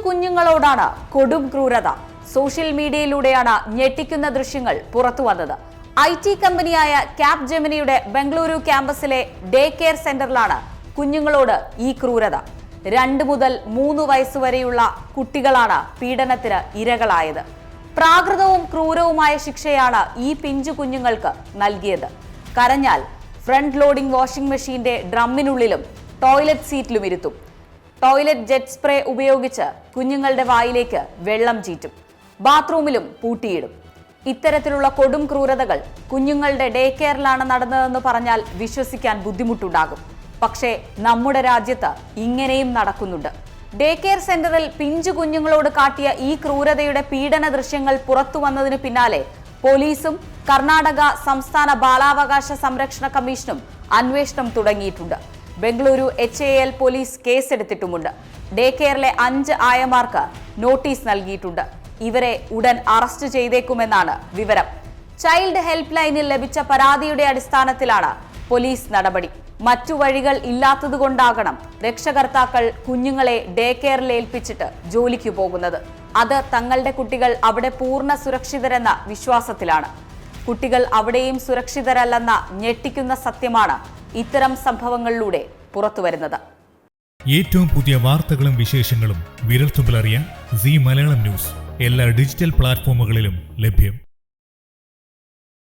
കുഞ്ഞുങ്ങളോടാണ് കൊടും ക്രൂരത. സോഷ്യൽ മീഡിയയിലൂടെയാണ് ഞെട്ടിക്കുന്ന ദൃശ്യങ്ങൾ പുറത്തുവന്നത്. IT കമ്പനിയായ ക്യാപ് ജെമിനിയുടെ ബംഗളൂരു ക്യാമ്പസിലെ ഡേ കെയർ സെന്ററിലാണ് കുഞ്ഞുങ്ങളോട് ഈ ക്രൂരത. 2 മുതൽ 3 വയസ്സുവരെയുള്ള കുട്ടികളാണ് പീഡനത്തിന് ഇരകളായത്. പ്രാകൃതവും ക്രൂരവുമായ ശിക്ഷയാണ് ഈ പിഞ്ചു കുഞ്ഞുങ്ങൾക്ക് നൽകിയത്. കരഞ്ഞാൽ ഫ്രണ്ട് ലോഡിംഗ് വാഷിംഗ് മെഷീന്റെ ഡ്രമ്മിനുള്ളിലും ടോയ്ലറ്റ് സീറ്റിലും ഇരുത്തും. ടോയ്ലറ്റ് ജെറ്റ് സ്പ്രേ ഉപയോഗിച്ച് കുഞ്ഞുങ്ങളുടെ വായിലേക്ക് വെള്ളം ചീറ്റും. ബാത്റൂമിലും പൂട്ടിയിടും. ഇത്തരത്തിലുള്ള കൊടും ക്രൂരതകൾ കുഞ്ഞുങ്ങളുടെ ഡേ കെയറിലാണ് നടന്നതെന്ന് പറഞ്ഞാൽ വിശ്വസിക്കാൻ ബുദ്ധിമുട്ടുണ്ടാകും. പക്ഷേ നമ്മുടെ രാജ്യത്ത് ഇങ്ങനെയും നടക്കുന്നുണ്ട്. ഡേ കെയർ സെന്ററിൽ പിഞ്ചു കുഞ്ഞുങ്ങളോട് കാട്ടിയ ഈ ക്രൂരതയുടെ പീഡന ദൃശ്യങ്ങൾ പുറത്തു വന്നതിന് പിന്നാലെ പോലീസും കർണാടക സംസ്ഥാന ബാലാവകാശ സംരക്ഷണ കമ്മീഷനും അന്വേഷണം തുടങ്ങിയിട്ടുണ്ട്. ബംഗളൂരു HAL പോലീസ് കേസെടുത്തിട്ടുമുണ്ട്. ഡേ കെയറിലെ 5 ആയമാർക്ക് നോട്ടീസ് നൽകിയിട്ടുണ്ട്. ഇവരെ ഉടൻ അറസ്റ്റ് ചെയ്തേക്കുമെന്നാണ് വിവരം. ചൈൽഡ് ഹെൽപ്പ് ലൈനിൽ ലഭിച്ച പരാതിയുടെ അടിസ്ഥാനത്തിലാണ് പോലീസ് നടപടി. മറ്റു വഴികൾ ഇല്ലാത്തതുകൊണ്ടാകണം രക്ഷകർത്താക്കൾ കുഞ്ഞുങ്ങളെ ഡേ കെയറിൽ ഏൽപ്പിച്ചിട്ട് ജോലിക്ക് പോകുന്നത്. അത് തങ്ങളുടെ കുട്ടികൾ അവിടെ പൂർണ്ണ സുരക്ഷിതരെന്ന വിശ്വാസത്തിലാണ്. കുട്ടികൾ അവിടെയും സുരക്ഷിതരല്ലെന്ന ഞെട്ടിക്കുന്ന സത്യമാണ് ഇത്തരം സംഭവങ്ങളിലൂടെ പുറത്തുവരുന്നത്. ഏറ്റവും പുതിയ വാർത്തകളും വിശേഷങ്ങളും വിരൽത്തുമ്പിലറിയാൻ Zee മലയാളം ന്യൂസ് എല്ലാ ഡിജിറ്റൽ പ്ലാറ്റ്ഫോമുകളിലും ലഭ്യം.